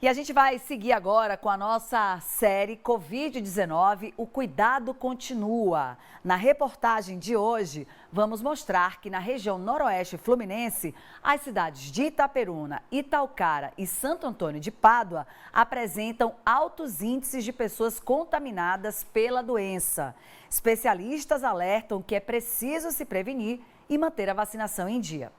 E a gente vai seguir agora com a nossa série Covid-19, o cuidado continua. Na reportagem de hoje, vamos mostrar que na região noroeste fluminense, as cidades de Itaperuna, Italcara e Santo Antônio de Pádua apresentam altos índices de pessoas contaminadas pela doença. Especialistas alertam que é preciso se prevenir e manter a vacinação em dia.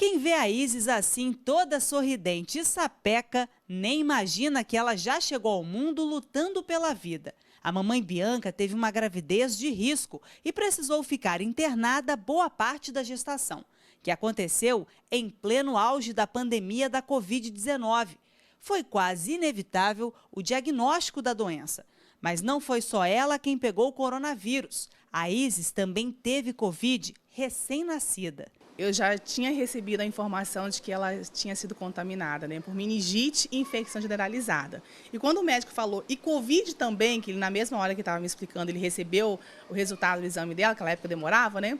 Quem vê a Isis assim, toda sorridente e sapeca, nem imagina que ela já chegou ao mundo lutando pela vida. A mamãe Bianca teve uma gravidez de risco e precisou ficar internada boa parte da gestação, que aconteceu em pleno auge da pandemia da Covid-19. Foi quase inevitável o diagnóstico da doença. Mas não foi só ela quem pegou o coronavírus. A Isis também teve Covid recém-nascida. Eu já tinha recebido a informação de que ela tinha sido contaminada, né, por meningite e infecção generalizada. E quando o médico falou, e Covid também, que ele, na mesma hora que estava me explicando, ele recebeu o resultado do exame dela, naquela época demorava, né,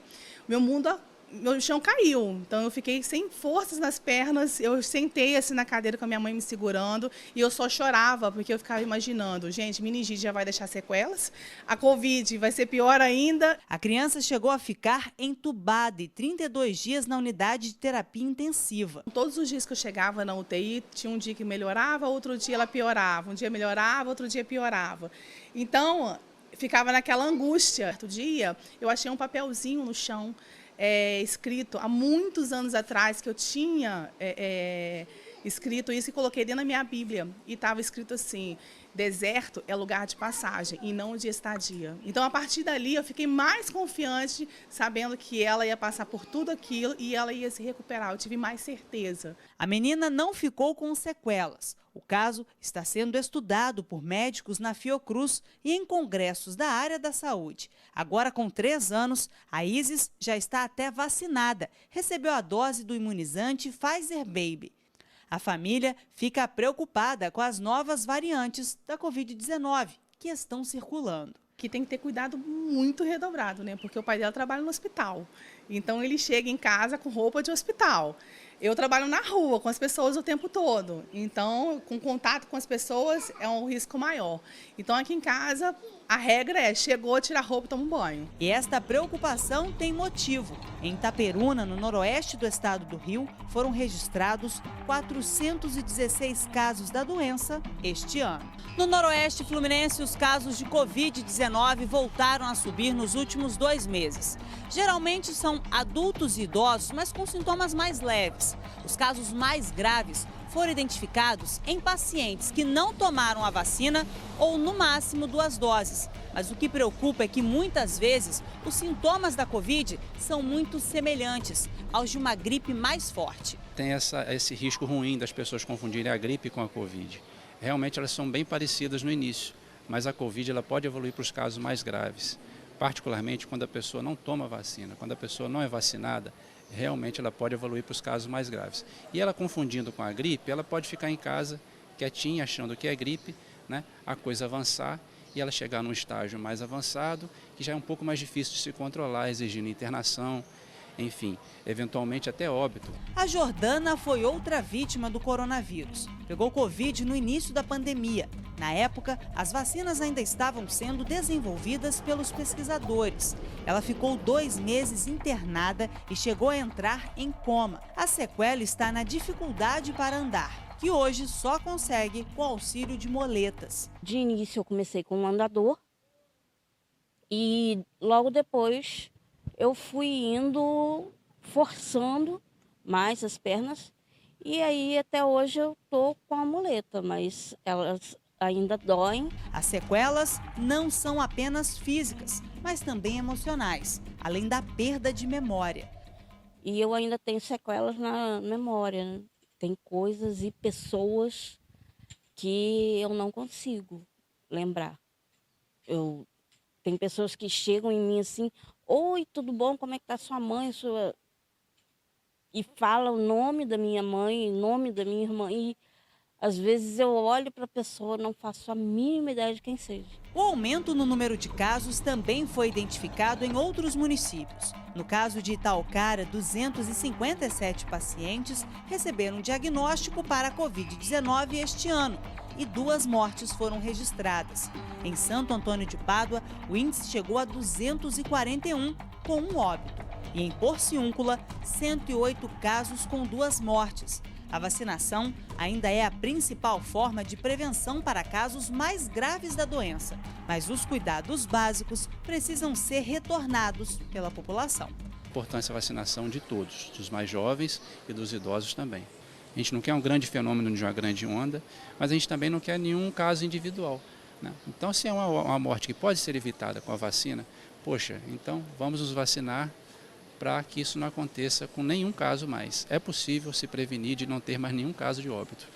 meu chão caiu. Então eu fiquei sem forças nas pernas, eu sentei assim na cadeira com a minha mãe me segurando e eu só chorava, porque eu ficava imaginando, gente, meningite já vai deixar sequelas, a Covid vai ser pior ainda. A criança chegou a ficar entubada e 32 dias na unidade de terapia intensiva. Todos os dias que eu chegava na UTI, tinha um dia que melhorava, outro dia ela piorava, um dia melhorava, outro dia piorava. Então, ficava naquela angústia. Outro dia, eu achei um papelzinho no chão, escrito há muitos anos atrás, que eu tinha escrito isso e coloquei dentro da minha Bíblia. E estava escrito assim, deserto é lugar de passagem e não de estadia. Então, a partir dali, eu fiquei mais confiante, sabendo que ela ia passar por tudo aquilo e ela ia se recuperar. Eu tive mais certeza. A menina não ficou com sequelas. O caso está sendo estudado por médicos na Fiocruz e em congressos da área da saúde. Agora, com 3 anos, a Isis já está até vacinada. Recebeu a dose do imunizante Pfizer Baby. A família fica preocupada com as novas variantes da Covid-19 que estão circulando. Que tem que ter cuidado muito redobrado, né? Porque o pai dela trabalha no hospital. Então ele chega em casa com roupa de hospital. Eu trabalho na rua com as pessoas o tempo todo. Então, com contato com as pessoas é um risco maior. Então aqui em casa a regra é, chegou, tira a roupa e toma um banho. E esta preocupação tem motivo. Em Itaperuna, no noroeste do estado do Rio, foram registrados 416 casos da doença este ano. No noroeste fluminense, os casos de Covid-19 voltaram a subir nos últimos 2 meses. Geralmente são adultos e idosos, mas com sintomas mais leves. Os casos mais graves foram identificados em pacientes que não tomaram a vacina ou, no máximo, 2 doses. Mas o que preocupa é que, muitas vezes, os sintomas da Covid são muito semelhantes aos de uma gripe mais forte. Tem esse risco ruim das pessoas confundirem a gripe com a Covid. Realmente elas são bem parecidas no início, mas a Covid ela pode evoluir para os casos mais graves. Particularmente quando a pessoa não toma vacina, quando a pessoa não é vacinada, realmente ela pode evoluir para os casos mais graves. E ela confundindo com a gripe, ela pode ficar em casa quietinha, achando que é gripe, né? A coisa avançar e ela chegar num estágio mais avançado, que já é um pouco mais difícil de se controlar, exigindo internação, enfim, eventualmente até óbito. A Jordana foi outra vítima do coronavírus. Pegou Covid no início da pandemia. Na época, as vacinas ainda estavam sendo desenvolvidas pelos pesquisadores. Ela ficou 2 meses internada e chegou a entrar em coma. A sequela está na dificuldade para andar, que hoje só consegue com auxílio de moletas. De início eu comecei com um andador e logo depois eu fui indo, forçando mais as pernas e aí até hoje eu tô com a muleta, mas elas ainda doem. As sequelas não são apenas físicas, mas também emocionais, além da perda de memória. E eu ainda tenho sequelas na memória, né? Tem coisas e pessoas que eu não consigo lembrar. Tem pessoas que chegam em mim assim, oi, tudo bom? Como é que tá sua mãe? e fala o nome da minha mãe, o nome da minha irmã, e às vezes eu olho para a pessoa e não faço a mínima ideia de quem seja. O aumento no número de casos também foi identificado em outros municípios. No caso de Itaocara, 257 pacientes receberam diagnóstico para a Covid-19 este ano e 2 mortes foram registradas. Em Santo Antônio de Pádua, o índice chegou a 241, com 1 óbito. E em Porciúncula, 108 casos com 2 mortes. A vacinação ainda é a principal forma de prevenção para casos mais graves da doença, mas os cuidados básicos precisam ser retornados pela população. A importância da vacinação de todos, dos mais jovens e dos idosos também. A gente não quer um grande fenômeno de uma grande onda, mas a gente também não quer nenhum caso individual, né? Então, se é uma morte que pode ser evitada com a vacina, poxa, então vamos nos vacinar para que isso não aconteça com nenhum caso mais. É possível se prevenir de não ter mais nenhum caso de óbito.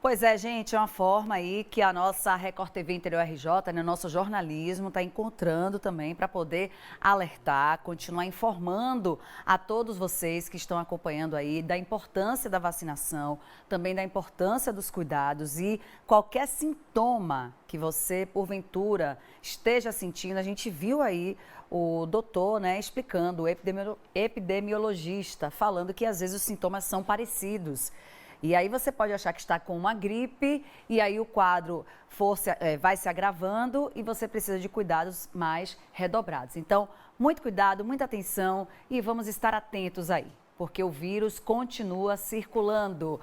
Pois é, gente, é uma forma aí que a nossa Record TV Interior RJ, né, nosso jornalismo, está encontrando também para poder alertar, continuar informando a todos vocês que estão acompanhando aí da importância da vacinação, também da importância dos cuidados e qualquer sintoma que você, porventura, esteja sentindo. A gente viu aí o doutor, né, explicando, o epidemiologista, falando que às vezes os sintomas são parecidos. E aí você pode achar que está com uma gripe e aí o quadro vai se agravando e você precisa de cuidados mais redobrados. Então, muito cuidado, muita atenção e vamos estar atentos aí, porque o vírus continua circulando.